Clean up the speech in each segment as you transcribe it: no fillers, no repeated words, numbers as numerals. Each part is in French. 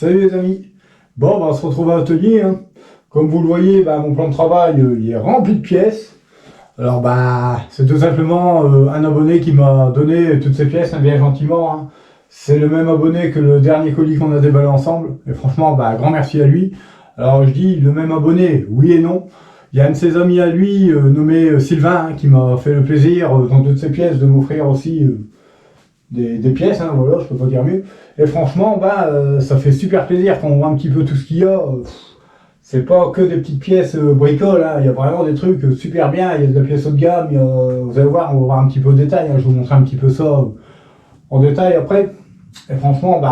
Salut les amis. Bon, on se retrouve à l'atelier. Hein. Comme vous le voyez, mon plan de travail il est rempli de pièces. Alors c'est tout simplement un abonné qui m'a donné toutes ces pièces, bien gentiment. Hein. C'est le même abonné que le dernier colis qu'on a déballé ensemble. Et franchement, grand merci à lui. Alors je dis le même abonné, oui et non. Il y a un de ses amis à lui, nommé Sylvain, qui m'a fait le plaisir, dans toutes ces pièces, de m'offrir aussi des pièces, hein, voilà, je peux pas dire mieux. Et franchement, ça fait super plaisir quand on voit un petit peu tout ce qu'il y a. C'est pas que des petites pièces bricoles, hein, il y a vraiment des trucs super bien, il y a des pièces haut de gamme, vous allez voir, on va voir un petit peu au détail, hein, je vais vous montrer un petit peu ça en détail après. Et franchement,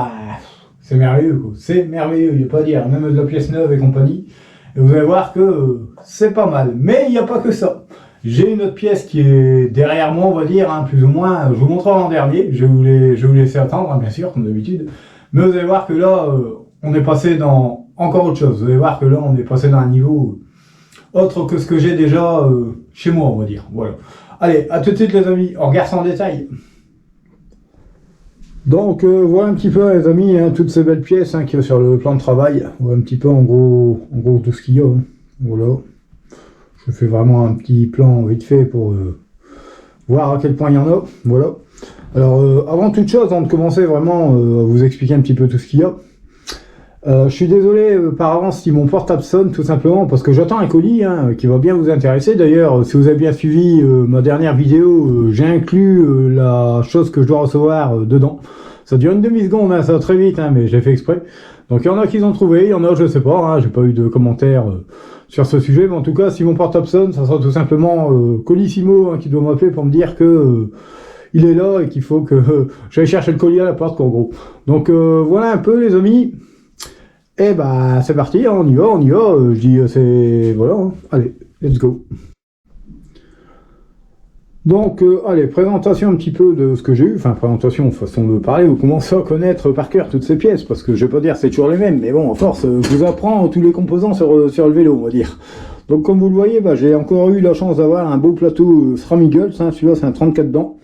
c'est merveilleux, quoi. C'est merveilleux, il n'y a pas à dire, même de la pièce neuve et compagnie. Et vous allez voir que c'est pas mal. Mais il n'y a pas que ça. J'ai une autre pièce qui est derrière moi, on va dire, hein, plus ou moins. Je vous montrerai en dernier. Je vais vous laisser attendre, hein, bien sûr, comme d'habitude. Mais vous allez voir que là, on est passé dans encore autre chose. Vous allez voir que là, on est passé dans un niveau autre que ce que j'ai déjà chez moi, on va dire. Voilà. Allez, à tout de suite les amis. On regarde ça en détail. Donc voilà un petit peu les amis, hein, toutes ces belles pièces qu'il y a sur le plan de travail. Voilà un petit peu en gros tout ce qu'il y a. Hein. Voilà. Je fais vraiment un petit plan vite fait pour voir à quel point il y en a. Voilà. Alors avant toute chose, avant de commencer vraiment à vous expliquer un petit peu tout ce qu'il y a, je suis désolé par avance si mon portable sonne, tout simplement parce que j'attends un colis qui va bien vous intéresser. D'ailleurs, si vous avez bien suivi ma dernière vidéo, j'ai inclus la chose que je dois recevoir dedans. Ça dure une demi-seconde, ça va très vite, mais j'ai fait exprès. Donc il y en a qui ont trouvé, il y en a je sais pas, j'ai pas eu de commentaires sur ce sujet, mais en tout cas si mon portable sonne, ça sera tout simplement Colissimo qui doit m'appeler pour me dire que il est là et qu'il faut que j'aille chercher le colis à la porte, en gros. Donc voilà un peu les amis. Et c'est parti, on y va. Je dis c'est voilà, allez, let's go. Donc allez, présentation un petit peu de ce que j'ai eu, présentation, façon de parler, vous commencez à connaître par cœur toutes ces pièces, parce que je vais pas dire c'est toujours les mêmes, mais bon, à force, je vous apprends tous les composants sur le vélo, on va dire. Donc comme vous le voyez, j'ai encore eu la chance d'avoir un beau plateau SRAM Eagles, celui-là c'est un 34 dents.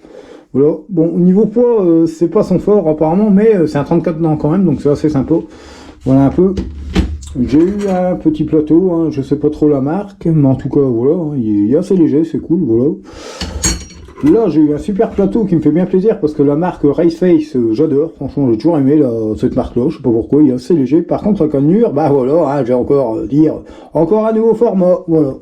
Voilà, bon, au niveau poids, c'est pas son fort apparemment, mais c'est un 34 dents quand même, donc c'est assez sympa. Voilà un peu. J'ai eu un petit plateau, je sais pas trop la marque, mais en tout cas voilà, il est assez léger, c'est cool, voilà. Là j'ai eu un super plateau qui me fait bien plaisir parce que la marque Raceface, j'adore, franchement j'ai toujours aimé cette marque là, je sais pas pourquoi, il est assez léger. Par contre la cannelure, voilà, j'ai encore encore un nouveau format, voilà.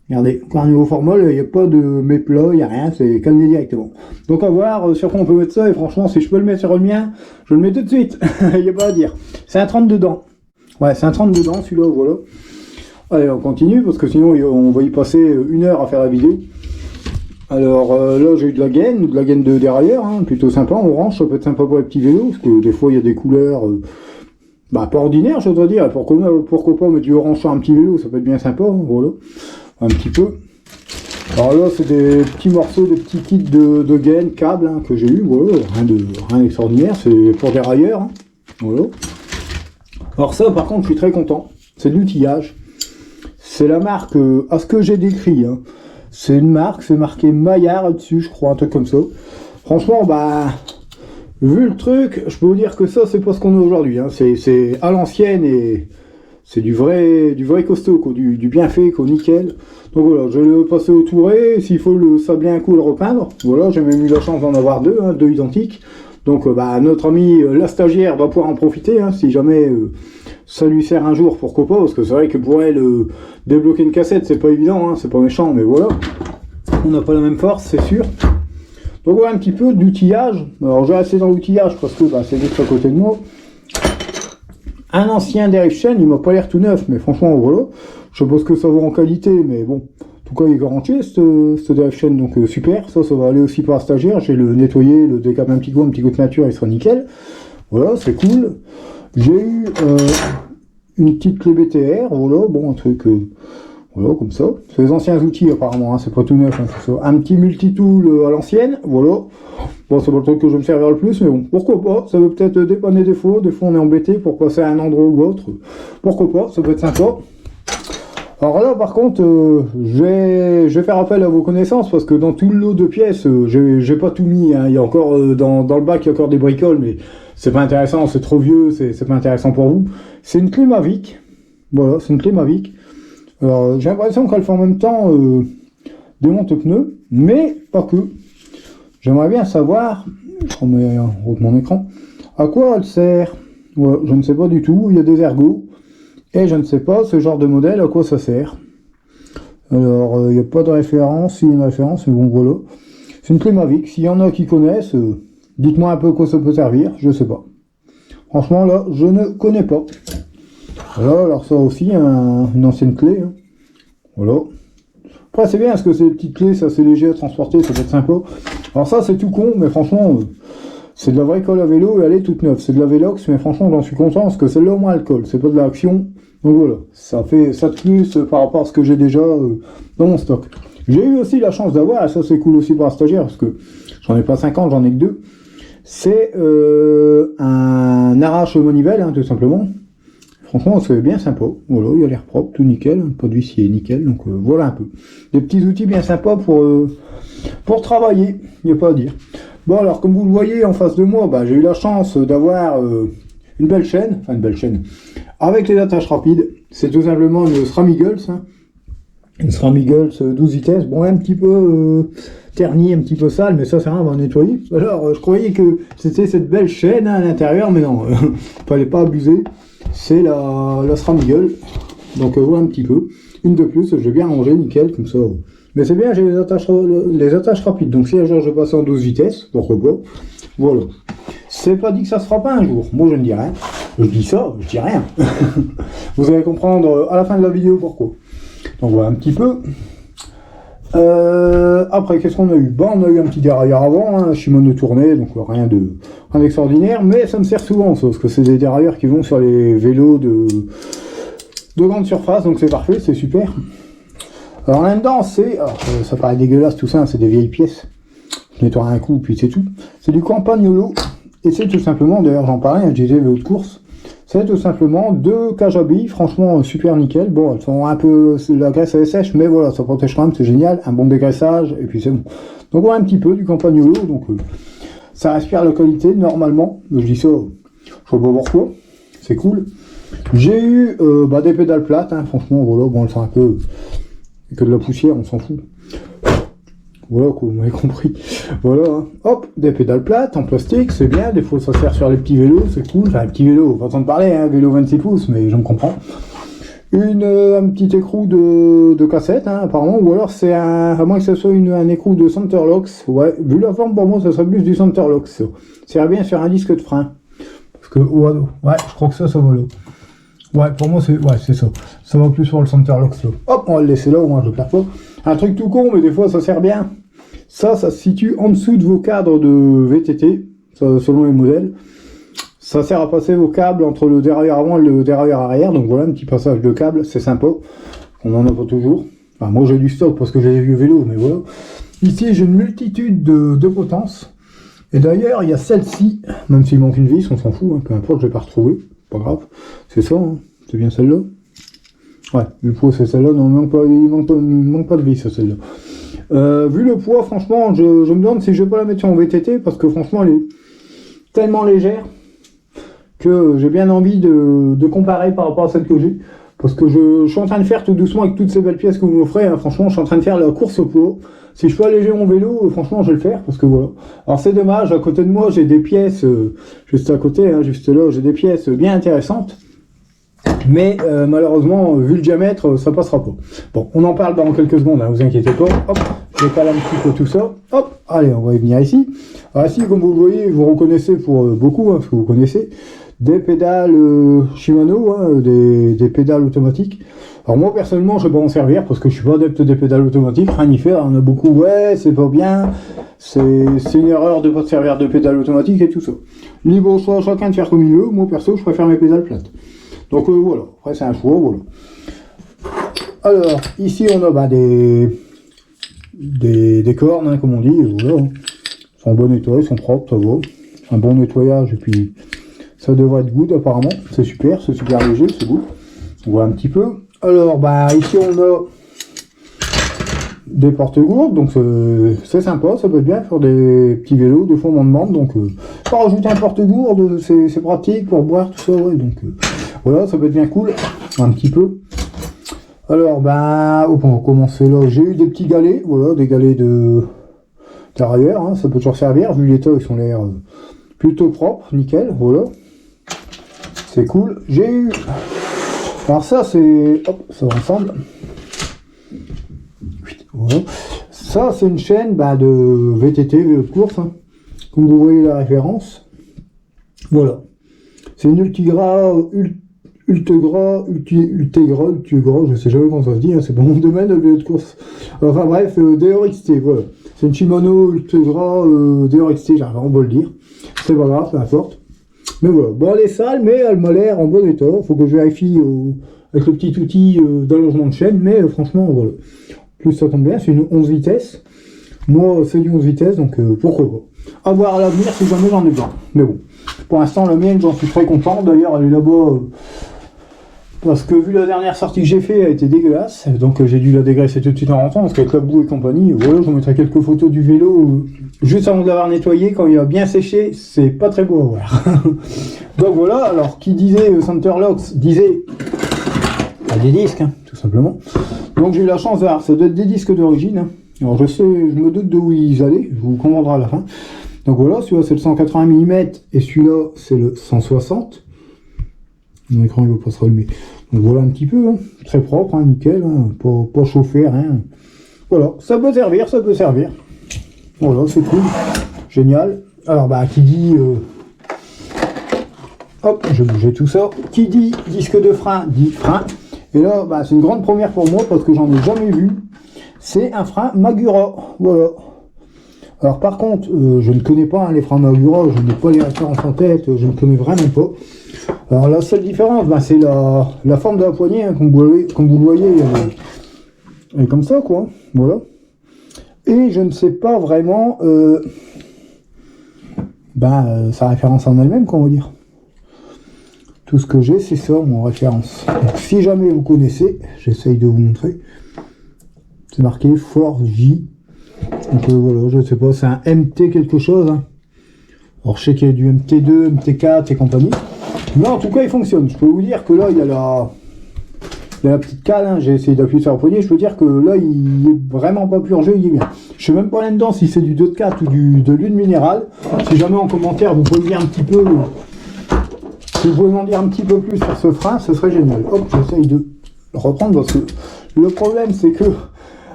Regardez, encore un nouveau format, il n'y a pas de méplat, il n'y a rien, c'est cannelé directement. Donc à voir sur quoi on peut mettre ça, et franchement si je peux le mettre sur le mien, je le mets tout de suite, il n'y a pas à dire. C'est un 32 dents. Ouais, c'est un 32 dents celui-là, voilà. Allez, on continue, parce que sinon on va y passer 1 heure à faire la vidéo. Alors là j'ai eu de la gaine de dérailleur, plutôt sympa, en orange, ça peut être sympa pour les petits vélos, parce que des fois il y a des couleurs pas ordinaires, je dois dire, pourquoi pas mettre du orange sur un petit vélo, ça peut être bien sympa, voilà. Un petit peu. Alors là c'est des petits morceaux, des petits kits de gaine, câbles que j'ai eu, voilà, rien d'extraordinaire, c'est pour dérailleur, voilà. Alors ça par contre je suis très content, c'est de l'outillage, c'est la marque, à ce que j'ai décrit, c'est une marque, c'est marqué Maillard dessus je crois, un truc comme ça. Franchement vu le truc, je peux vous dire que ça c'est pas ce qu'on a aujourd'hui, c'est à l'ancienne et c'est du vrai costaud, quoi, du bien fait, quoi, nickel. Donc voilà, je vais le passer au touré, s'il faut le sabler un coup, le repeindre. Voilà, j'ai même eu la chance d'en avoir deux identiques. Donc notre ami la stagiaire va pouvoir en profiter, si jamais ça lui sert un jour, pourquoi pas, parce que c'est vrai que pour elle, débloquer une cassette, c'est pas évident, c'est pas méchant, mais voilà. On n'a pas la même force, c'est sûr. Donc voilà un petit peu d'outillage. Alors je vais rester dans l'outillage parce que c'est juste à côté de moi. Un ancien Derive Chain, il m'a pas l'air tout neuf, mais franchement voilà. Je suppose que ça vaut en qualité, mais bon. En tout cas il est garanti ce Derive Chain, donc super. Ça va aller aussi pour la stagiaire. J'ai le nettoyé, le décapé un petit coup de nature, il sera nickel. Voilà, c'est cool. J'ai eu une petite clé BTR, voilà, bon un truc. Voilà, comme ça. C'est les anciens outils apparemment, c'est pas tout neuf, tout ça. Un petit multitool à l'ancienne, voilà. Bon, c'est pas le truc que je vais me servir le plus, mais bon, pourquoi pas. Ça veut peut-être dépanner des fois on est embêté pour passer à un endroit ou autre. Pourquoi pas, ça peut être sympa. Alors là, par contre, je vais faire appel à vos connaissances parce que dans tout le lot de pièces, j'ai pas tout mis. Hein. Il y a encore dans le bac, il y a encore des bricoles, mais c'est pas intéressant, c'est trop vieux, c'est pas intéressant pour vous. C'est une clé Mavic. Voilà, c'est une clé Mavic. Alors, j'ai l'impression qu'elle fait en même temps démonte pneus, mais pas que. J'aimerais bien savoir, je remets en haut de mon écran, à quoi elle sert. Ouais, je ne sais pas du tout. Il y a des ergots. Et je ne sais pas, ce genre de modèle, à quoi ça sert. Alors, il n'y a pas de référence, il y a une référence, mais bon, voilà. C'est une clé Mavic. S'il y en a qui connaissent, dites-moi un peu à quoi ça peut servir, je sais pas. Franchement, là, je ne connais pas. Voilà, alors ça aussi, une ancienne clé. Hein. Voilà. Après, c'est bien, parce que ces petites clés, ça c'est léger à transporter, ça peut être sympa. Alors ça, c'est tout con, mais franchement... c'est de la vraie colle à vélo et elle est toute neuve. C'est de la Velox, mais franchement, j'en suis content parce que celle-là, au moins, elle colle. C'est pas de l'action. Donc voilà, ça fait ça de plus par rapport à ce que j'ai déjà dans mon stock. J'ai eu aussi la chance d'avoir, et ça c'est cool aussi pour un stagiaire, parce que j'en ai pas 50, j'en ai que 2. C'est un arrache manivelle, hein, tout simplement. Franchement, c'est bien sympa. Voilà, il a l'air propre, tout nickel. Le produit ici est nickel, donc voilà un peu. Des petits outils bien sympas pour travailler, il n'y a pas à dire. Bon, alors, comme vous le voyez en face de moi, bah, j'ai eu la chance d'avoir une belle chaîne, avec les attaches rapides. C'est tout simplement une SRAM Eagles, hein. Une SRAM Eagles 12 vitesses, bon, un petit peu ternie, un petit peu sale, mais ça, c'est rien à nettoyer. Alors, je croyais que c'était cette belle chaîne hein, à l'intérieur, mais non, fallait pas abuser. C'est la SRAM Eagle, donc voilà un petit peu. Une de plus, j'ai bien rangé, nickel, comme ça... Mais c'est bien, j'ai les attaches rapides. Donc si un jour je passe en 12 vitesses, pourquoi pas. Voilà. C'est pas dit que ça se fera pas un jour. Moi je ne dis rien. Je dis ça, je dis rien. Vous allez comprendre à la fin de la vidéo pourquoi. Donc voilà un petit peu. Après, qu'est-ce qu'on a eu? On a eu un petit dérailleur avant, hein, Shimano tourné, donc rien d'extraordinaire. Mais ça me sert souvent, ça, parce que c'est des dérailleurs qui vont sur les vélos de grande surface. Donc c'est parfait, c'est super. Alors là-dedans, ça paraît dégueulasse tout ça, hein, c'est des vieilles pièces. Je nettoie un coup, puis c'est tout. C'est du Campagnolo, et c'est tout simplement, d'ailleurs j'en parlais, j'ai des vélos de course, c'est tout simplement 2 cages à billes, franchement super nickel. Bon, elles sont un peu, la graisse elle est sèche, mais voilà, ça protège quand même, c'est génial, un bon dégraissage, et puis c'est bon. Donc voilà un petit peu du Campagnolo, donc ça respire la qualité normalement, je dis ça, je sais pas pourquoi, c'est cool. J'ai eu des pédales plates, hein, franchement, voilà, bon, elles sont un peu... que de la poussière, on s'en fout. Voilà, quoi, vous m'avez compris. Voilà, hein. Hop, des pédales plates en plastique, c'est bien. Des fois, ça sert sur les petits vélos, c'est cool. Enfin, un petit vélo, façon de parler, hein, vélo 26 pouces, mais je me comprends. Un petit écrou de cassette, hein, apparemment, ou alors c'est à moins que ce soit un écrou de Centerlocks. Ouais, vu la forme, pour moi, ça serait plus du Centerlocks. Ça sert bien sur un disque de frein. Parce que, ouais, je crois que ça va là. Ouais, pour moi, c'est ça. Ça va plus sur le Centerlocks là. Hop, on va le laisser là, au moins je le perds pas. Un truc tout con, mais des fois ça sert bien. Ça se situe en dessous de vos cadres de VTT, ça, selon les modèles. Ça sert à passer vos câbles entre le dérailleur avant et le dérailleur arrière. Donc voilà, un petit passage de câble, c'est sympa. On n'en a pas toujours. Enfin, moi j'ai du stock parce que j'ai des vieux vélos, mais voilà. Ici, j'ai une multitude de potences. Et d'ailleurs, il y a celle-ci, même s'il manque une vis, on s'en fout, hein, peu importe, je vais pas retrouver. Pas grave, c'est ça, hein. C'est bien celle-là. Ouais, le poids c'est celle-là, non, il manque pas de vis à celle-là. Vu le poids, franchement, je me demande si je vais pas la mettre en VTT, parce que franchement elle est tellement légère que j'ai bien envie de comparer par rapport à celle que j'ai. Parce que je suis en train de faire tout doucement avec toutes ces belles pièces que vous m'offrez, hein, franchement je suis en train de faire la course au poids. Si je peux alléger mon vélo, franchement je vais le faire, parce que voilà. Alors c'est dommage, à côté de moi j'ai des pièces, juste à côté, hein, juste là, j'ai des pièces bien intéressantes. Mais malheureusement, vu le diamètre, ça passera pas. Bon, on en parle dans quelques secondes, hein, vous inquiétez pas. Hop, je décale un petit peu tout ça. Hop, allez, on va y venir ici. Alors ici, comme vous le voyez, vous reconnaissez pour beaucoup, hein, parce que vous connaissez, des pédales Shimano, hein, des pédales automatiques. Alors moi, personnellement, je vais pas en servir, parce que je suis pas adepte des pédales automatiques, rien y faire. On a beaucoup, ouais, c'est pas bien, c'est une erreur de pas se servir de pédales automatiques et tout ça. Libre choix, chacun de faire comme il veut. Moi, perso, je préfère mes pédales plates. Donc voilà, après c'est un choix, voilà. Alors, ici on a des cornes, hein, comme on dit, voilà. Ils sont bon nettoyés, ils sont propres, ça va. Un bon nettoyage, et puis ça devrait être good apparemment. C'est super léger, c'est good. On voit un petit peu. Alors, bah, ici on a des porte-gourdes, donc c'est sympa, ça peut être bien faire des petits vélos de fondement de membre, donc pour rajouter un porte-gourde, c'est pratique pour boire, tout ça, ouais, donc voilà, ça peut être bien cool, un petit peu. Alors, bah, on va commencer là, j'ai eu des petits galets, voilà, des galets de derrière, hein, ça peut toujours servir, vu l'état, ils ont l'air plutôt propres, nickel, voilà, c'est cool. J'ai eu, alors ça c'est, hop, ça va ensemble. Voilà. Ça c'est une chaîne de VTT, vélo de course, hein. Comme vous voyez la référence. Voilà. C'est une Ultegra, je sais jamais comment ça se dit, hein, c'est pas mon domaine le vélo de course. Enfin bref, DRXT, voilà. C'est une Shimano Ultegra DRXT, j'arrive vraiment pas le dire. C'est pas grave, peu importe. Mais voilà, bon elle est sale, mais elle m'a l'air en bon état. Faut que je vérifie avec le petit outil d'allongement de chaîne, mais franchement voilà. Plus ça tombe bien, c'est une 11 vitesses. Moi c'est du 11 vitesses, donc pourquoi pas. À voir à l'avenir si jamais j'en ai besoin. Mais bon, pour l'instant la mienne j'en suis très content. D'ailleurs elle est là-bas parce que vu la dernière sortie que j'ai fait, elle était dégueulasse. Donc j'ai dû la dégraisser tout de suite en rentrant parce qu'avec la boue et compagnie, voilà, je vous mettrai quelques photos du vélo juste avant de l'avoir nettoyé. Quand il a bien séché, c'est pas très beau à voir. Donc voilà, alors qui disait Centerlocks disait des disques, hein, tout simplement. Donc j'ai eu la chance d'avoir, ça doit être des disques d'origine. Hein. Alors je me doute de où ils allaient, je vous commanderai à la fin. Donc voilà, celui-là c'est le 180 mm et celui-là c'est le 160. Mon écran il va pas se rallumer. Donc voilà un petit peu, hein. Très propre, hein, nickel, hein. Pas chauffé, rien. Voilà, ça peut servir, ça peut servir. Voilà, c'est cool, génial. Alors bah qui dit... Hop, je vais bouger tout ça. Qui dit disque de frein, dit frein. Et là, bah, c'est une grande première pour moi parce que j'en ai jamais vu. C'est un frein Magura, voilà. Alors par contre, je ne connais pas les freins Magura, je n'ai pas les références en tête, je ne connais vraiment pas. Alors la seule différence, bah, c'est la forme de la poignée, hein, comme vous le voyez, elle est comme ça, quoi. Voilà. Et je ne sais pas vraiment sa référence en elle-même, comment dire. Tout ce que j'ai, c'est ça, mon référence. Donc, si jamais vous connaissez, j'essaye de vous montrer. C'est marqué Force J. Donc voilà, je ne sais pas, c'est un MT quelque chose. Hein. Alors je sais qu'il y a du MT2, MT4 et compagnie. Mais en tout cas, il fonctionne. Je peux vous dire que là, il y a la petite cale. Hein. J'ai essayé d'appuyer sur la poignée. Je peux dire que là, il est vraiment pas purgé, il est bien. Je sais même pas là-dedans si c'est du 2,4 ou de l'huile minérale. Si jamais en commentaire, vous pouvez me dire un petit peu... Si vous pouvez m'en dire un petit peu plus sur ce frein, ce serait génial. Hop, j'essaye de le reprendre parce que le problème c'est que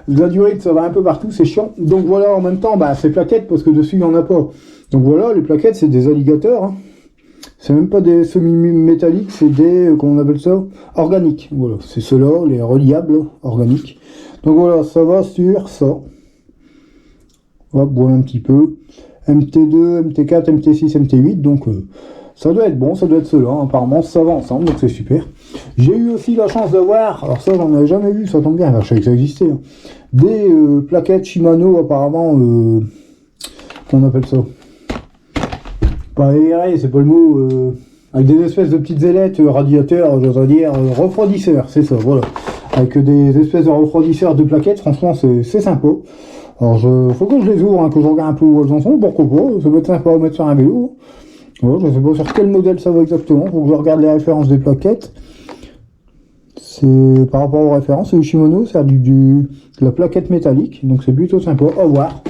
la durée ça va un peu partout, c'est chiant. Donc voilà, en même temps, c'est plaquettes parce que dessus il n'y en a pas. Donc voilà, les plaquettes c'est des alligators. Hein. C'est même pas des semi-métalliques, c'est des, comment on appelle ça, organiques. Voilà, c'est ceux-là, les reliables organiques. Donc voilà, ça va sur ça. Hop, voilà un petit peu. MT2, MT4, MT6, MT8, donc... ça doit être bon, ça doit être cela, hein. Apparemment ça va ensemble, donc c'est super. J'ai eu aussi la chance d'avoir, alors ça j'en avais jamais vu, ça tombe bien, je savais que ça existait, hein. Des plaquettes Shimano apparemment, qu'on appelle ça, pas aéré, c'est pas le mot, avec des espèces de petites ailettes, radiateurs, j'oserais dire, refroidisseurs, c'est ça, voilà. Avec des espèces de refroidisseurs de plaquettes, franchement c'est sympa. Alors faut que je les ouvre, hein, que je regarde un peu où elles en sont, pourquoi pas, ça peut être sympa à mettre sur un vélo. Ouais, je ne sais pas sur quel modèle ça va exactement, faut que je regarde les références des plaquettes. C'est par rapport aux références, c'est du Shimano, c'est de la plaquette métallique, donc c'est plutôt sympa. À voir,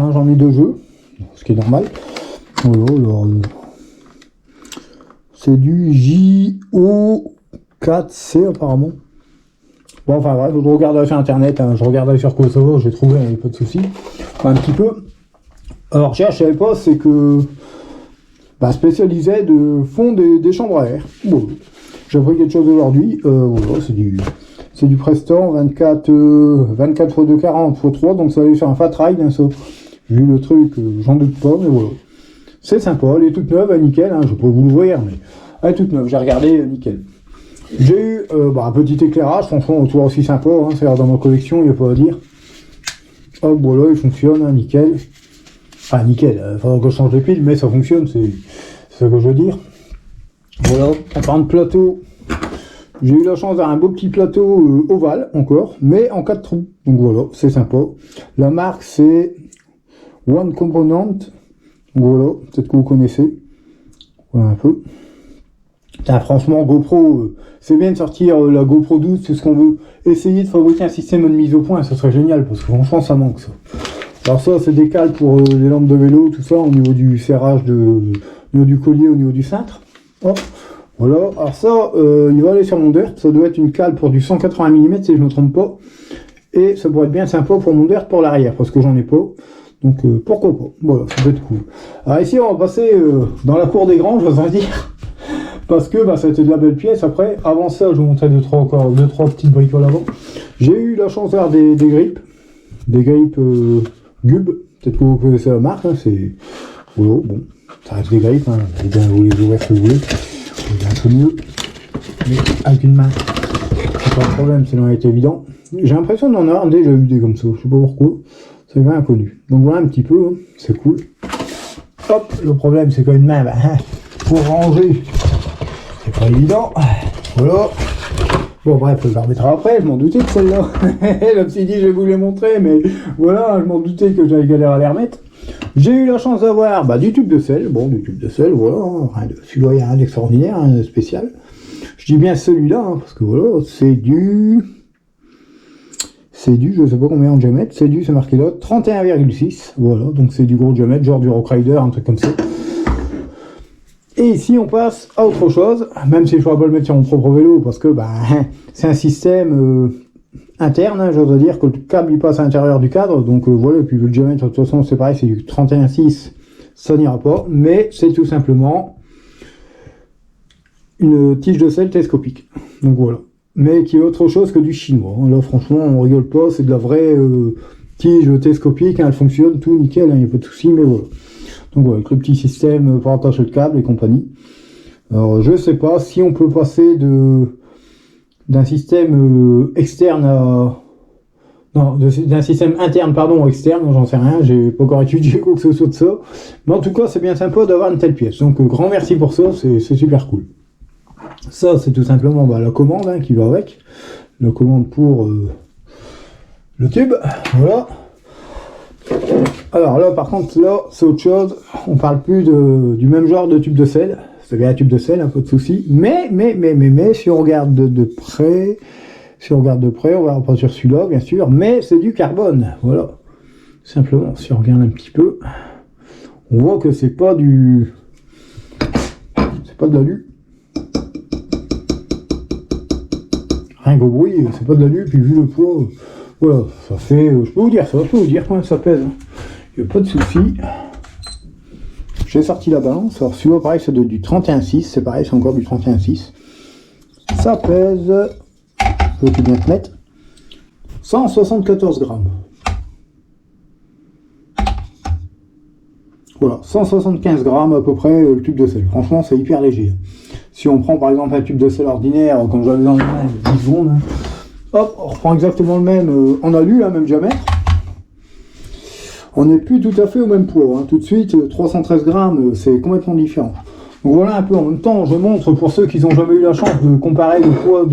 hein, j'en ai deux jeux, ce qui est normal. Voilà, alors, c'est du JO4C apparemment. Bon, enfin bref, je regarderai sur internet, hein, je regarderai sur quoi ça va, j'ai trouvé, il n'y a pas de souci. Enfin, un petit peu. Alors, je savais pas, c'est que. Spécialisé de fond des chambres à air. Bon, j'ai appris quelque chose aujourd'hui. Voilà, c'est du Preston 24 x 240 x 3, donc ça va aller sur un fat ride, hein, ça. Vu le truc, j'en doute pas, mais voilà. C'est sympa, elle est toute neuve, elle est nickel, hein, je vais pas vous le voir, mais elle est toute neuve, j'ai regardé, nickel. J'ai eu un petit éclairage, franchement, toujours aussi sympa, hein, c'est dans ma collection, il n'y a pas à dire. Hop, voilà, il fonctionne, hein, nickel. Enfin, nickel, il faudra que je change les piles, mais ça fonctionne, c'est ce que je veux dire. Voilà, en parlant de plateau, J'ai eu la chance d'avoir un beau petit plateau ovale encore, mais en 4 trous. Donc voilà, c'est sympa. La marque c'est One Component. Voilà, peut-être que vous connaissez. Voilà un peu. Putain, franchement, GoPro, c'est bien de sortir la GoPro 12, c'est ce qu'on veut. Essayer de fabriquer un système de mise au point, ça serait génial, parce que franchement, ça manque ça. Alors ça, c'est des cales pour les lampes de vélo, tout ça, au niveau du serrage, au niveau du collier, au niveau du cintre. Hop, voilà. Alors ça, il va aller sur mon dirt, ça doit être une cale pour du 180 mm, si je ne me trompe pas. Et ça pourrait être bien sympa pour mon dirt pour l'arrière, parce que j'en ai pas. Donc pourquoi pas, voilà, ça peut être cool. Alors ici, on va passer dans la cour des grands, je vais dire. Parce que ça a été de la belle pièce. Après, avant ça, je vous montrais deux trois petites bricoles avant. J'ai eu la chance d'avoir des grippes. Des grippes Gub. Peut-être que vous connaissez la marque. Hein, c'est. Voilà, bon. Ça reste des grippes. Hein. Vous pouvez bien vous les ouvrir si vous voulez. C'est un peu mieux. Mais avec une main. C'est pas de problème, sinon elle est évident. J'ai l'impression d'en avoir déjà eu des comme ça. Je sais pas pourquoi. C'est bien inconnu. Donc voilà un petit peu. Hein. C'est cool. Hop. Le problème, c'est qu'une main, pour ranger. C'est pas évident, voilà. Bon bref, je la remettrai après, je m'en doutais de celle-là. Là, petit dit, je vais vous les montrer, mais voilà, je m'en doutais que j'avais galère à les remettre. J'ai eu la chance d'avoir du tube de sel, du tube de sel, voilà, celui-là, il n'y a rien d'extraordinaire, rien de spécial. Je dis bien celui-là, parce que voilà, c'est du, je sais pas combien de diamètre, c'est marqué là, 31,6, voilà, donc c'est du gros diamètre, genre du Rock Rider, un truc comme ça. Et ici on passe à autre chose, même si je ne pourrais pas le mettre sur mon propre vélo, parce que c'est un système interne, hein, j'ose dire que le câble il passe à l'intérieur du cadre, donc voilà, et puis le diamètre de toute façon c'est pareil, c'est du 31,6, ça n'ira pas, mais c'est tout simplement une tige de sel télescopique, donc voilà, mais qui est autre chose que du chinois, hein. Là franchement on rigole pas, c'est de la vraie tige télescopique, hein, elle fonctionne, tout nickel, il n'y a pas de souci, mais voilà. Donc voilà, avec le petit système pour attacher le câble et compagnie. Alors je sais pas si on peut passer d'un système externe à... Non, d'un système interne, pardon, externe, j'en sais rien, j'ai pas encore étudié quoi que ce soit de ça. Mais en tout cas, c'est bien sympa d'avoir une telle pièce. Donc grand merci pour ça, c'est super cool. Ça, c'est tout simplement la commande hein, qui va avec. La commande pour le tube, voilà. Alors là par contre là c'est autre chose, on parle plus du même genre de tube de sel, c'est bien un tube de sel, un peu de souci, mais si on regarde de près, on va pas sur celui-là bien sûr, mais c'est du carbone, voilà, simplement si on regarde un petit peu, on voit que c'est pas de l'alu, rien qu'au bruit, c'est pas de l'alu, puis vu le poids, voilà, ça fait, je peux vous dire combien ça pèse, hein. Il n'y a pas de souci. J'ai sorti la balance. Alors celui-là pareil c'est du 31,6. C'est pareil, c'est encore du 31,6. Ça pèse, je peux bien te mettre, 174 grammes. Voilà, 175 grammes à peu près le tube de sel. Franchement c'est hyper léger. Si on prend par exemple un tube de sel ordinaire, comme j'avais dans les mains 10 secondes, hein, hop, on reprend exactement le même en alu, même diamètre. On n'est plus tout à fait au même poids, hein. Tout de suite, 313 grammes, c'est complètement différent. Donc voilà un peu, en même temps, je montre pour ceux qui n'ont jamais eu la chance de comparer le poids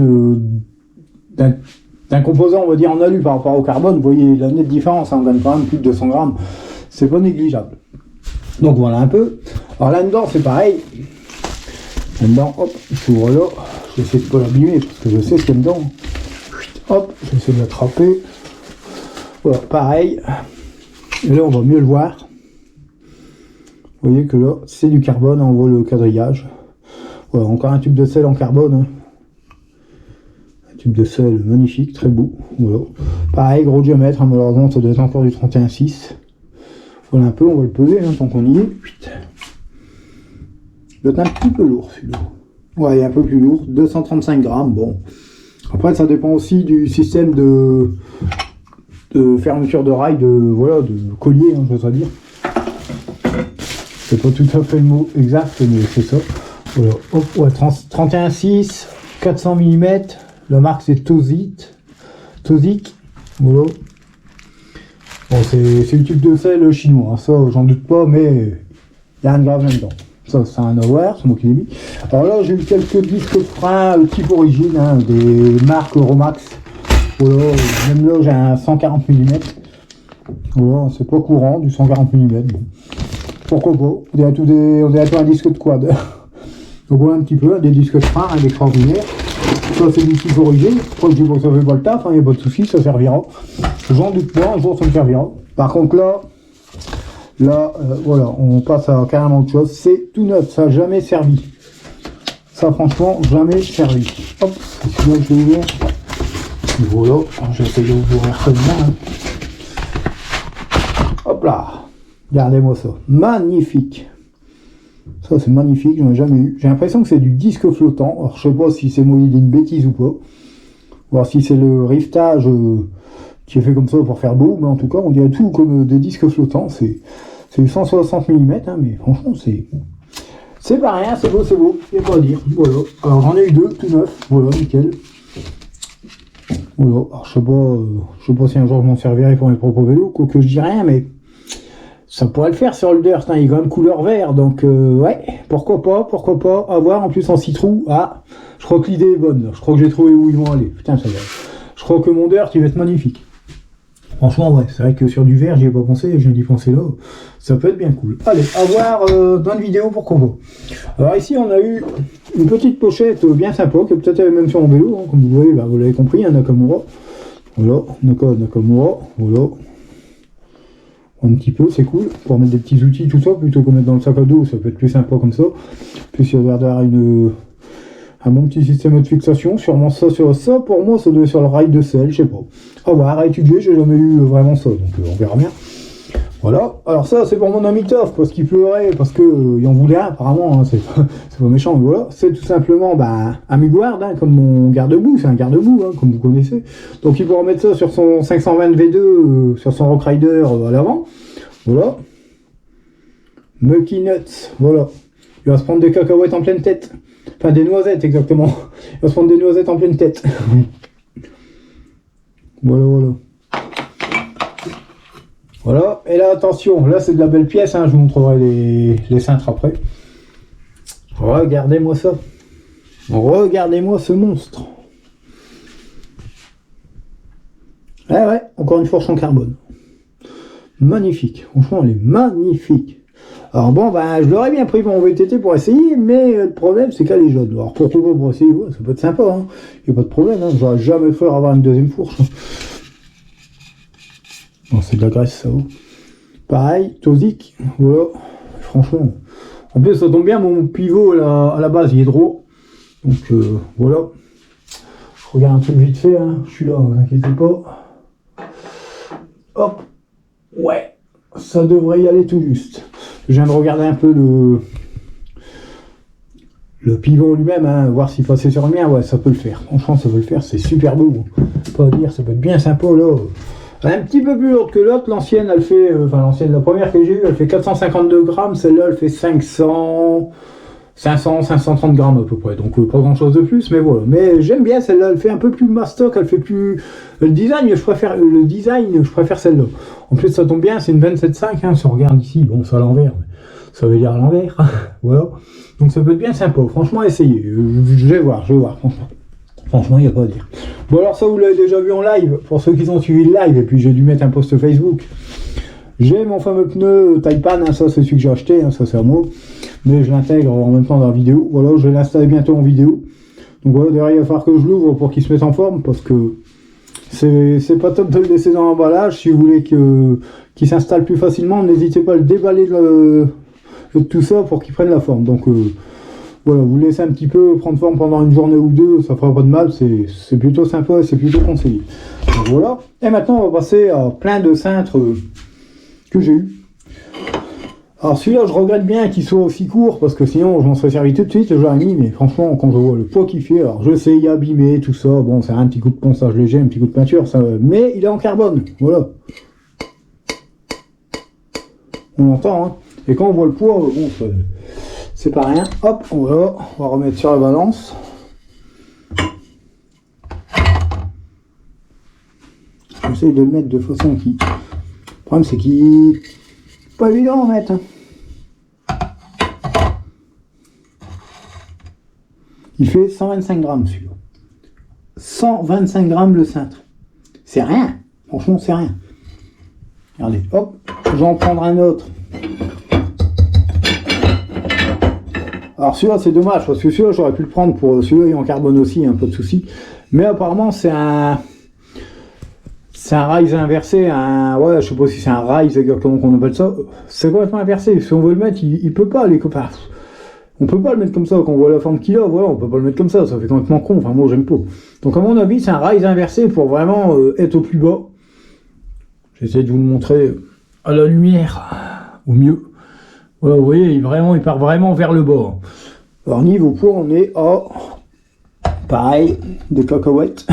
d'un composant, on va dire, en alu par rapport au carbone. Vous voyez la nette différence, hein, on gagne quand même plus de 200 grammes. C'est pas négligeable. Donc voilà un peu. Alors là-dedans, c'est pareil. Là-dedans, hop, il s'ouvre là. J'essaie de pas l'abîmer parce que je sais ce qu'il y a dedans. Hop, j'essaie de l'attraper. Voilà, pareil. Et là, on va mieux le voir. Vous voyez que là, c'est du carbone, on voit le quadrillage. Voilà, encore un tube de sel en carbone. Hein. Un tube de sel magnifique, très beau. Voilà. Pareil, gros diamètre, hein, malheureusement, ça doit être encore du 31,6. Voilà un peu, on va le peser, hein, tant qu'on y est. Il doit être un petit peu lourd, celui-là. Ouais, il est un peu plus lourd, 235 grammes, bon. Après, ça dépend aussi du système de fermeture de rail, de collier, hein, je dois dire. C'est pas tout à fait le mot exact, mais c'est ça. Voilà, hop, ouais, 31,6, 400 mm. La marque c'est Tozik. Voilà. Bon, c'est le tube de sel chinois, hein, ça j'en doute pas, mais il y a un grave là-dedans. Ça, c'est un avoir, c'est moi qui l'ai mis. Alors là, j'ai eu quelques disques de frein type origine, hein, des marques Romax. Voilà, même là, j'ai un 140 mm. Voilà, c'est pas courant, du 140 mm. Bon, pourquoi pas. On dirait tout un disque de quad. Donc voilà un petit peu, des disques de frein, hein, extraordinaires. Ça, c'est du type origine. Je crois que je dis que ça fait pas le taf, il n'y a pas de souci, ça servira. J'en doute pas, un jour ça me servira. Par contre là, voilà, on passe à carrément autre chose. C'est tout neuf, ça n'a jamais servi. Ça, franchement, jamais servi. Hop, c'est celui-là que je vais ouvrir. Voilà, je vais essayer d'ouvrir ça dedans. Hein. Hop là, regardez-moi ça. Magnifique. Ça, c'est magnifique, j'en ai jamais eu. J'ai l'impression que c'est du disque flottant. Alors, je sais pas si c'est moi qui dis une bêtise ou pas. Voir si c'est le riftage qui est fait comme ça pour faire beau, mais en tout cas, on dirait tout comme des disques flottants. C'est du 160 mm, hein, mais franchement, c'est pas rien, c'est beau, il n'y a pas à dire. Voilà. Alors, j'en ai eu deux, tout neuf. Voilà, nickel. Voilà. Alors, je sais pas si un jour je m'en servirai pour mes propres vélos, quoi que je dis rien, mais ça pourrait le faire sur le dirt, hein. Il est quand même couleur vert, donc ouais, pourquoi pas, avoir en plus en citron. Ah, je crois que l'idée est bonne, là. Je crois que j'ai trouvé où ils vont aller, putain ça va. Je crois que mon dirt il va être magnifique. Franchement ouais, c'est vrai que sur du vert j'y ai pas pensé, je viens d'y penser là, ça peut être bien cool. Allez, à voir dans une vidéo pourquoi pas. Alors ici on a eu une petite pochette bien sympa, que peut-être même sur mon vélo, hein, comme vous voyez, bah, vous l'avez compris, un Nakamura. Voilà, Nakamura, voilà. Un petit peu, c'est cool, pour mettre des petits outils, tout ça, plutôt que mettre dans le sac à dos, ça peut être plus sympa comme ça. Puis il y a l'air d'avoir un bon petit système de fixation, sûrement ça, pour moi, ça doit être sur le rail de sel, je sais pas. Ah bah, à étudier, j'ai jamais eu vraiment ça, donc on verra bien. Voilà, alors ça, c'est pour mon ami Toff, parce qu'il pleurait, parce qu'il en voulait un, apparemment, hein, c'est pas méchant, mais voilà. C'est tout simplement un Mugward, hein, comme mon garde-boue, c'est un garde-boue, hein, comme vous connaissez. Donc il pourra mettre ça sur son 520 V2, sur son Rock Rider à l'avant. Voilà. Mucky Nuts, voilà. Il va se prendre des cacahuètes en pleine tête. Enfin, des noisettes, exactement. Il va se prendre des noisettes en pleine tête. Voilà. Voilà, et là attention, là c'est de la belle pièce, hein, je vous montrerai les cintres après. Regardez-moi ça. Regardez-moi ce monstre. Ouais, encore une fourche en carbone. Magnifique, franchement elle est magnifique. Alors bon, je l'aurais bien pris pour mon VTT pour essayer, mais le problème c'est qu'elle est jaune. Alors pourquoi pas pour essayer, ouais, ça peut être sympa, hein. Il n'y a pas de problème, hein. J'aurais jamais fait avoir une deuxième fourche. Bon, c'est de la graisse, ça vaut. Pareil, Tosic, voilà. Franchement, en plus, ça tombe bien, mon pivot à la base, il est droit. Donc, voilà. Je regarde un truc vite fait, hein. Je suis là, ne vous inquiétez pas. Hop. Ouais, ça devrait y aller tout juste. Je viens de regarder un peu le pivot lui-même, hein, voir s'il passait sur le mien. Ouais, ça peut le faire. Franchement, ça peut le faire. C'est super beau. Pas à dire, ça peut être bien sympa, là. Un petit peu plus lourde que l'autre, l'ancienne elle fait, la première que j'ai eue elle fait 452 grammes, celle-là elle fait 530 grammes à peu près, donc pas grand chose de plus, mais voilà. Mais j'aime bien celle-là, elle fait un peu plus mastoc, elle fait plus... Le design, je préfère celle-là. En plus ça tombe bien, c'est une 27.5, hein, si on regarde ici, bon c'est à l'envers, mais ça veut dire à l'envers, voilà. Donc ça peut être bien sympa, franchement essayez, je vais voir, franchement, il n'y a pas à dire. Bon, alors ça, vous l'avez déjà vu en live, pour ceux qui ont suivi le live, et puis j'ai dû mettre un post Facebook. J'ai mon fameux pneu Taipan, hein, ça c'est celui que j'ai acheté, hein, ça c'est à moi, mais je l'intègre en même temps dans la vidéo. Voilà, je vais l'installer bientôt en vidéo. Donc voilà, derrière, il va falloir que je l'ouvre pour qu'il se mette en forme, parce que c'est pas top de le laisser dans l'emballage. Si vous voulez qu'il s'installe plus facilement, n'hésitez pas à le déballer de tout ça pour qu'il prenne la forme. Donc voilà, vous laissez un petit peu prendre forme pendant une journée ou deux, ça fera pas de mal, c'est plutôt sympa et c'est plutôt conseillé. Donc voilà, et maintenant on va passer à plein de cintres que j'ai eu. Alors celui-là je regrette bien qu'il soit aussi court, parce que sinon je m'en serais servi tout de suite, j'aurais mis, mais franchement quand je vois le poids qu'il fait, alors je sais il est abîmé, tout ça, bon c'est un petit coup de ponçage léger, un petit coup de peinture, ça, mais il est en carbone, voilà. On l'entend, hein, et quand on voit le poids, bon c'est pas rien. Hop, on va remettre sur la balance. J'essaie de le mettre de façon qui... Le problème c'est qu'il... Pas évident à mettre. Il fait 125 grammes celui-là. 125 grammes le cintre. C'est rien. Franchement, c'est rien. Regardez, hop, je vais en prendre un autre. Alors celui-là, c'est dommage, parce que celui-là, j'aurais pu le prendre pour... Celui-là, il est en carbone aussi, pas de souci. Mais apparemment, c'est un rise inversé, ouais, je sais pas si c'est un rise exactement qu'on appelle ça. C'est complètement inversé. Si on veut le mettre, il peut pas, les copains. On peut pas le mettre comme ça, quand on voit la forme qu'il a, voilà, on peut pas le mettre comme ça fait complètement con, enfin moi j'aime pas. Donc à mon avis, c'est un rise inversé pour vraiment être au plus bas. J'essaie de vous le montrer à la lumière, au mieux. Voilà, vous voyez, il part vraiment vers le bas. Alors niveau poids, on est à... Pareil, des cacahuètes.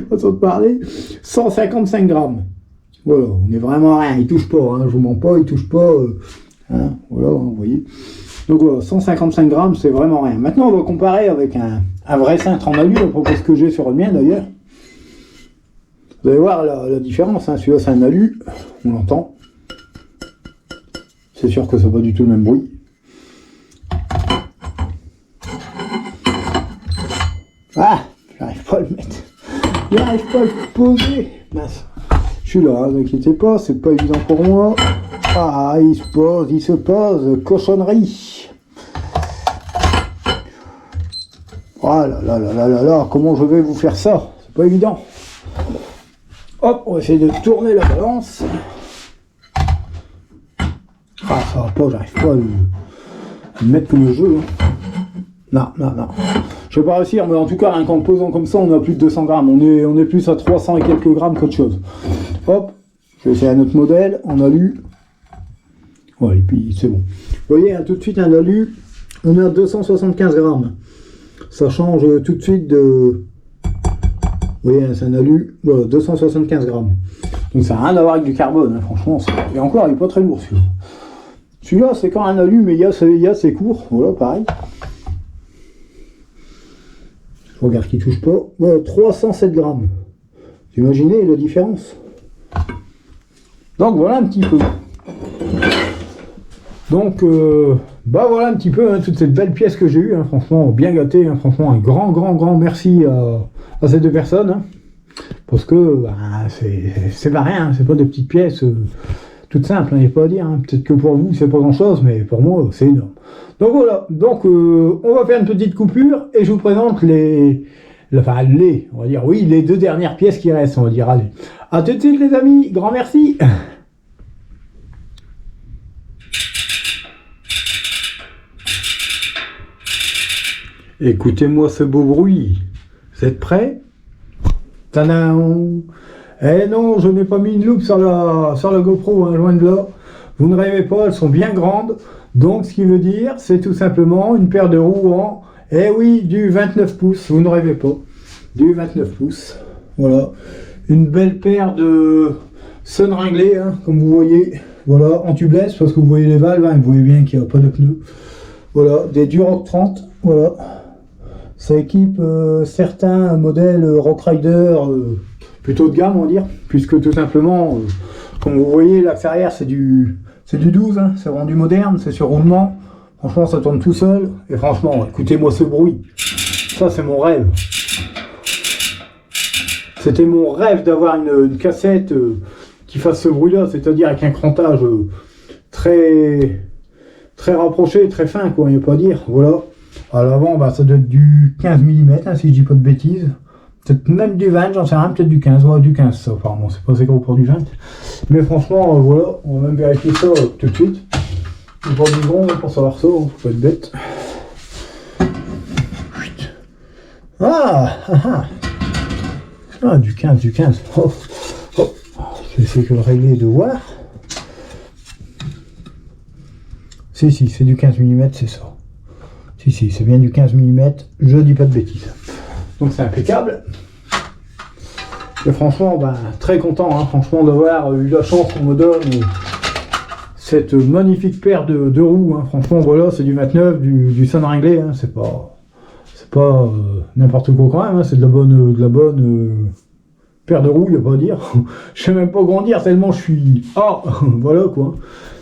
Façon de parler. 155 grammes. Voilà, on est vraiment à rien, il touche pas, hein, je vous mens pas, il touche pas. Hein, voilà, vous voyez. Donc voilà, 155 grammes, c'est vraiment rien. Maintenant, on va comparer avec un vrai cintre en alu, à propos de ce que j'ai sur le mien d'ailleurs. Vous allez voir la différence, hein. Celui-là c'est un alu, on l'entend. C'est sûr que ça n'a pas du tout le même bruit. Ah, j'arrive pas à le mettre. J'arrive pas à le poser. Mince. Je suis là, ne vous inquiétez pas, c'est pas évident pour moi. Ah, il se pose, cochonnerie. Oh là là là là là là, comment je vais vous faire ça? C'est pas évident. Hop, on va essayer de tourner la balance. Ah, ça va pas, j'arrive pas à le mettre comme le jeu. Hein. Non, non, non. Je vais pas réussir, mais en tout cas, rien qu'en le posant comme ça, on a plus de 200 grammes. On est plus à 300 et quelques grammes qu'autre chose. Hop, je vais essayer un autre modèle en alu. Ouais, et puis c'est bon. Vous voyez, hein, tout de suite, un alu, on est à 275 grammes. Ça change tout de suite de... Vous voyez, c'est un alu, voilà, 275 grammes. Donc ça n'a rien à voir avec du carbone, hein, franchement. Et encore, il n'est pas très lourd celui-là. Celui-là, c'est quand un alu, mais il y a ses cours. Voilà, pareil. Je regarde qu'il ne touche pas. Voilà, 307 grammes. Vous imaginez la différence? Donc voilà un petit peu. Donc, bah voilà un petit peu, hein, toute cette belle pièce que j'ai eue, hein, franchement, bien gâté, hein, franchement, un grand merci à ces deux personnes, hein, parce que bah, c'est pas rien, hein, c'est pas des petites pièces toutes simples, il n'y a pas à dire, hein, peut-être que pour vous c'est pas grand chose, mais pour moi c'est énorme. Donc voilà, donc on va faire une petite coupure et je vous présente les deux dernières pièces qui restent, on va dire, allez. À tout de suite les amis, grand merci. Écoutez-moi ce beau bruit. Vous êtes prêts? Tadam! Eh non, je n'ai pas mis une loupe sur la GoPro, hein, loin de là. Vous ne rêvez pas, elles sont bien grandes. Donc, ce qui veut dire, c'est tout simplement une paire de roues en, eh oui, du 29 pouces. Vous ne rêvez pas. Du 29 pouces. Voilà. Une belle paire de Sunringlé, hein, comme vous voyez. Voilà, en tubeless, parce que vous voyez les valves, hein, vous voyez bien qu'il n'y a pas de pneus. Voilà, des Duroc 30. Voilà. Ça équipe certains modèles Rock Rider plutôt de gamme, on va dire, puisque tout simplement, comme vous voyez, l'axe arrière c'est du 12, hein, c'est rendu moderne, c'est sur roulement. Franchement, ça tourne tout seul. Et franchement, écoutez-moi ce bruit. Ça, c'est mon rêve. C'était mon rêve d'avoir une cassette qui fasse ce bruit-là, c'est-à-dire avec un crantage très rapproché, très fin, quoi, il n'y a pas à dire. Voilà. À l'avant, bah, ça doit être du 15 mm, hein, si je dis pas de bêtises. Peut-être même du 20, j'en sais rien, peut-être du 15. Ouais, du 15, ça, apparemment, c'est pas assez gros pour du 20. Mais franchement, voilà, on va même vérifier ça tout de suite. On va du bon pour savoir ça, hein, faut pas être bête. Ah, du 15. Oh. Je vais essayer de le régler et de voir. Si, c'est du 15 mm, c'est ça. Si, c'est bien du 15 mm, je dis pas de bêtises. Donc c'est impeccable. Et franchement, bah, très content, hein, franchement, d'avoir eu la chance qu'on me donne cette magnifique paire de roues. Hein. Franchement, voilà, c'est du 29, du Sunringlé, hein, c'est pas n'importe quoi quand même, hein, c'est de la bonne paire de roues, il n'y a pas à dire. Je sais même pas grandir tellement je suis... Ah, voilà quoi.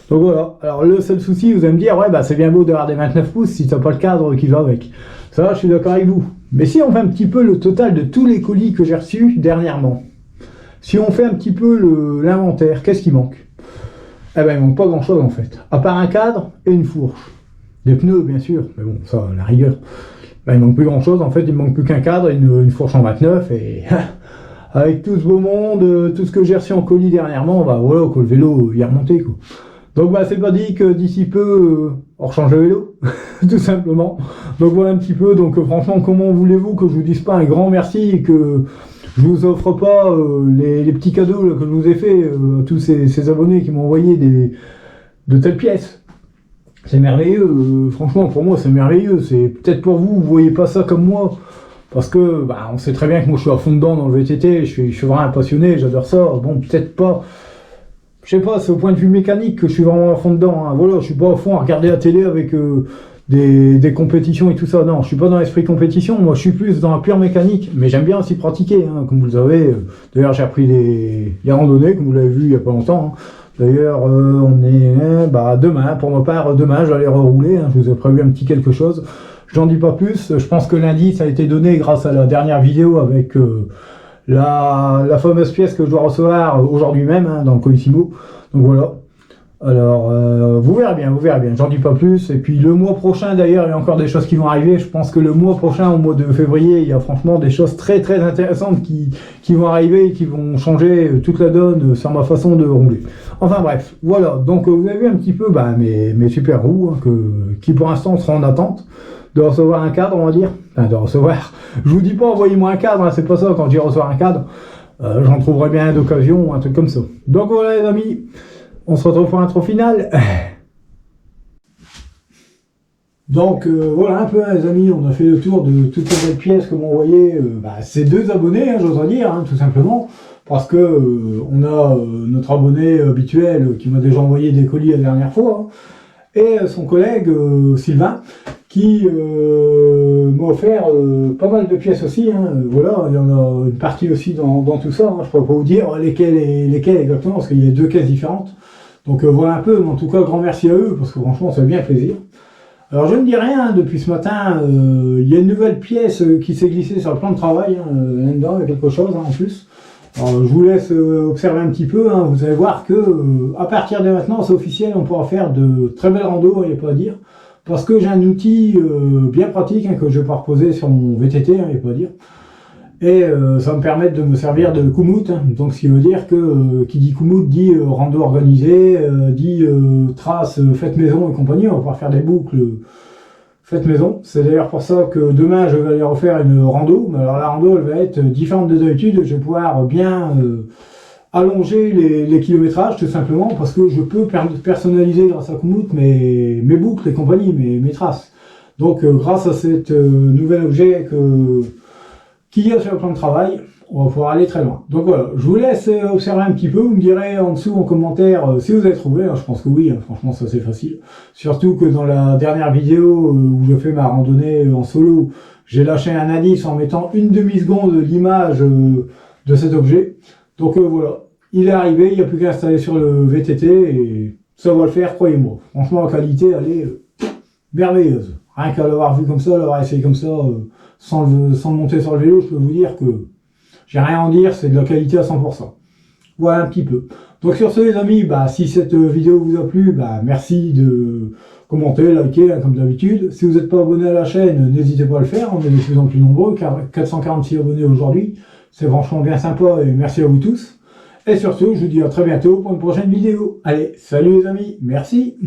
Donc voilà, alors le seul souci, vous allez me dire, ouais, bah c'est bien beau d'avoir des 29 pouces si t'as pas le cadre qui va avec. Ça, je suis d'accord avec vous. Mais si on fait un petit peu le total de tous les colis que j'ai reçus dernièrement, si on fait un petit peu l'inventaire, qu'est-ce qui manque? Eh ben, il manque pas grand-chose en fait. À part un cadre et une fourche. Des pneus, bien sûr, mais bon, ça, à la rigueur. Ben, il manque plus grand-chose. En fait, il manque plus qu'un cadre et une fourche en 29. Et avec tout ce beau monde, tout ce que j'ai reçu en colis dernièrement, bah voilà, que le vélo, il est remonté, quoi. Donc, bah, c'est pas dit que d'ici peu, on rechange le vélo, tout simplement. Donc, voilà un petit peu. Donc, franchement, comment voulez-vous que je vous dise pas un grand merci et que je vous offre pas les petits cadeaux là, que je vous ai fait à tous ces abonnés qui m'ont envoyé de telles pièces. C'est merveilleux, franchement pour moi c'est merveilleux. C'est peut-être pour vous, vous voyez pas ça comme moi, parce que bah, on sait très bien que moi je suis à fond dedans dans le VTT, je suis vraiment un passionné, j'adore ça. Bon, peut-être pas, je sais pas, c'est au point de vue mécanique que je suis vraiment à fond dedans. Hein. Voilà, je suis pas à fond à regarder la télé avec des compétitions et tout ça. Non, je suis pas dans l'esprit compétition, moi je suis plus dans la pure mécanique, mais j'aime bien aussi pratiquer, hein, comme vous le savez. D'ailleurs j'ai appris les randonnées, comme vous l'avez vu il y a pas longtemps. Hein. D'ailleurs on est demain, pour ma part demain je vais aller rerouler, hein, je vous ai prévu un petit quelque chose. J'en dis pas plus, je pense que lundi ça a été donné grâce à la dernière vidéo avec la fameuse pièce que je dois recevoir aujourd'hui même, hein, dans le Colissimo. Donc voilà. Alors, vous verrez bien, j'en dis pas plus. Et puis le mois prochain, d'ailleurs, il y a encore des choses qui vont arriver. Je pense que le mois prochain, au mois de février, il y a franchement des choses très très intéressantes qui vont arriver et qui vont changer toute la donne sur ma façon de rouler. Enfin bref, voilà. Donc vous avez vu un petit peu mes super roues, hein, qui pour l'instant seront en attente de recevoir un cadre, on va dire. Enfin, de recevoir. Je vous dis pas, envoyez-moi un cadre, hein, c'est pas ça, quand je dis recevoir un cadre. J'en trouverai bien d'occasion, un truc comme ça. Donc voilà les amis. On se retrouve pour l'intro final. Donc voilà un peu les amis, on a fait le tour de toutes ces belles pièces que m'ont envoyé ces deux abonnés, hein, j'oserais dire, hein, tout simplement, parce que on a notre abonné habituel qui m'a déjà envoyé des colis la dernière fois, hein, et son collègue Sylvain qui m'a offert pas mal de pièces aussi, hein, voilà, il y en a une partie aussi dans tout ça, hein, je ne pourrais pas vous dire lesquelles exactement, parce qu'il y a deux caisses différentes. Donc voilà un peu, mais en tout cas, grand merci à eux, parce que franchement, ça fait bien plaisir. Alors je ne dis rien, depuis ce matin, il y a une nouvelle pièce qui s'est glissée sur le plan de travail, hein, là-dedans, il y a quelque chose hein, en plus. Alors je vous laisse observer un petit peu, hein, vous allez voir que à partir de maintenant, c'est officiel, on pourra faire de très belles randos, il n'y a pas à dire. Parce que j'ai un outil bien pratique hein, que je vais pouvoir poser sur mon VTT, il n'y a pas à dire. Et ça va me permettre de me servir de Komoot, hein. Donc ce qui veut dire que qui dit Komoot dit rando organisé, dit trace faites maison et compagnie. On va pouvoir faire des boucles faites maison. C'est d'ailleurs pour ça que demain je vais aller refaire une rando. Mais alors la rando elle va être différente de d'habitude. Je vais pouvoir bien allonger les kilométrages tout simplement parce que je peux personnaliser grâce à Komoot mes boucles et compagnie, mes traces. Donc grâce à cet nouvel objet qu'il y a sur le plan de travail, on va pouvoir aller très loin. Donc voilà, je vous laisse observer un petit peu, vous me direz en dessous en commentaire si vous avez trouvé, hein, je pense que oui, hein, franchement ça c'est facile. Surtout que dans la dernière vidéo où je fais ma randonnée en solo, j'ai lâché un indice en mettant une demi-seconde l'image de cet objet. Donc voilà, il est arrivé, il n'y a plus qu'à installer sur le VTT et ça va le faire, croyez-moi. Franchement la qualité elle est merveilleuse. Rien qu'à l'avoir vu comme ça, l'avoir essayé comme ça, sans monter sur le vélo, je peux vous dire que j'ai rien à en dire, c'est de la qualité à 100%. Voilà un petit peu. Donc sur ce les amis, si cette vidéo vous a plu, merci de commenter, liker, hein, comme d'habitude. Si vous n'êtes pas abonné à la chaîne, n'hésitez pas à le faire, on est de plus en plus nombreux, car 446 abonnés aujourd'hui, c'est franchement bien sympa et merci à vous tous. Et surtout, je vous dis à très bientôt pour une prochaine vidéo. Allez, salut les amis, merci.